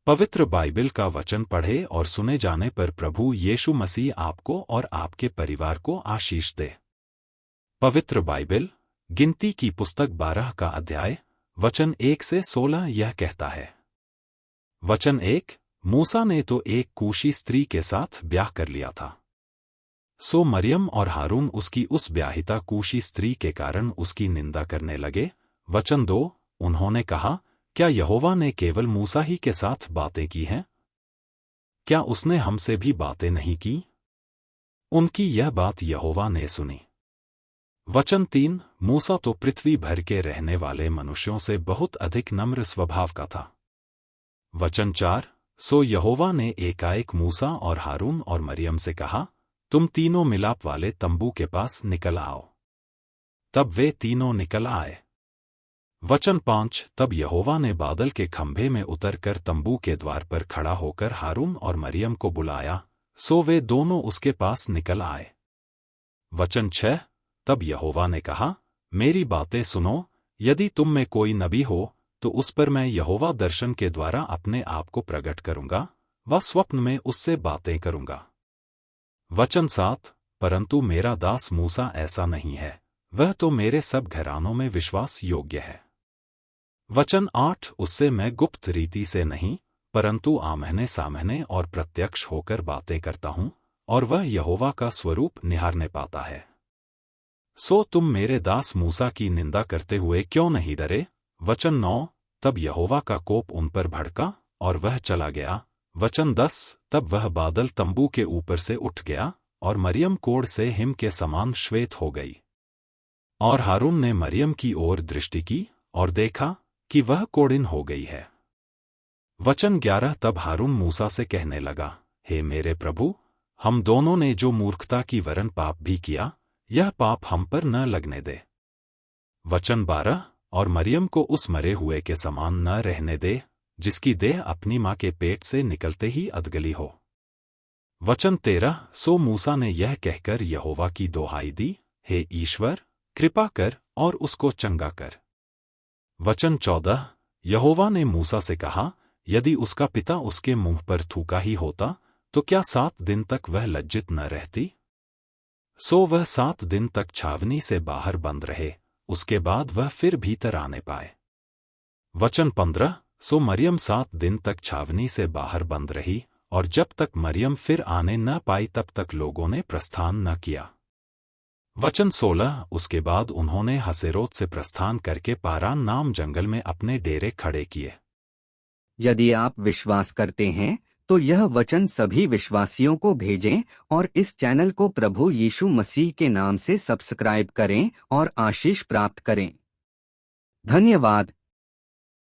पवित्र बाइबल का वचन पढ़े और सुने जाने पर प्रभु यीशु मसीह आपको और आपके परिवार को आशीष दे। पवित्र बाइबल गिनती की पुस्तक 12 का अध्याय वचन 1 से 16 यह कहता है। वचन 1, मूसा ने तो एक कूशी स्त्री के साथ ब्याह कर लिया था। सो मरियम और हारून उसकी उस ब्याहिता कूशी स्त्री के कारण उसकी निंदा करने लगे। वचन 2, उन्होंने कहा, क्या यहोवा ने केवल मूसा ही के साथ बातें की हैं? क्या उसने हमसे भी बातें नहीं की? उनकी यह बात यहोवा ने सुनी। वचन 3, मूसा तो पृथ्वी भर के रहने वाले मनुष्यों से बहुत अधिक नम्र स्वभाव का था। वचन 4, सो यहोवा ने एकाएक मूसा और हारून और मरियम से कहा, तुम तीनों मिलाप वाले तंबू के पास निकल आओ। तब वे तीनों निकल आए। वचन 5, तब यहोवा ने बादल के खंभे में उतरकर तंबू के द्वार पर खड़ा होकर हारून और मरियम को बुलाया, सो वे दोनों उसके पास निकल आए। वचन 6, तब यहोवा ने कहा, मेरी बातें सुनो, यदि तुम में कोई नबी हो तो उस पर मैं यहोवा दर्शन के द्वारा अपने आप को प्रकट करूंगा व स्वप्न में उससे बातें करूंगा। वचन 7, परंतु मेरा दास मूसा ऐसा नहीं है, वह तो मेरे सब घरानों में विश्वास योग्य है। वचन 8, उससे मैं गुप्त रीति से नहीं परंतु आमने सामने और प्रत्यक्ष होकर बातें करता हूं, और वह यहोवा का स्वरूप निहारने पाता है। सो तुम मेरे दास मूसा की निंदा करते हुए क्यों नहीं डरे? वचन 9, तब यहोवा का कोप उन पर भड़का और वह चला गया। वचन 10, तब वह बादल तंबू के ऊपर से उठ गया और मरियम कोढ़ से हिम के समान श्वेत हो गई। और हारून ने मरियम की ओर दृष्टि की और देखा कि वह कोढ़िन हो गई है। वचन 11, तब हारून मूसा से कहने लगा, हे मेरे प्रभु, हम दोनों ने जो मूर्खता की वरन पाप भी किया, यह पाप हम पर न लगने दे। वचन 12, और मरियम को उस मरे हुए के समान न रहने दे, जिसकी देह अपनी मां के पेट से निकलते ही अधगली हो। वचन 13, सो मूसा ने यह कहकर यहोवा की दोहाई दी, हे ईश्वर, कृपा कर और उसको चंगा कर। वचन 14, यहोवा ने मूसा से कहा, यदि उसका पिता उसके मुंह पर थूका ही होता तो क्या 7 दिन तक वह लज्जित न रहती? सो वह 7 दिन तक छावनी से बाहर बंद रहे, उसके बाद वह फिर भीतर आने पाए। वचन 15, सो मरियम 7 दिन तक छावनी से बाहर बंद रही, और जब तक मरियम फिर आने न पाई तब तक लोगों ने प्रस्थान न किया। वचन 16, उसके बाद उन्होंने हसेरोत से प्रस्थान करके पारान नाम जंगल में अपने डेरे खड़े किए। यदि आप विश्वास करते हैं तो यह वचन सभी विश्वासियों को भेजें और इस चैनल को प्रभु यीशु मसीह के नाम से सब्सक्राइब करें और आशीष प्राप्त करें। धन्यवाद।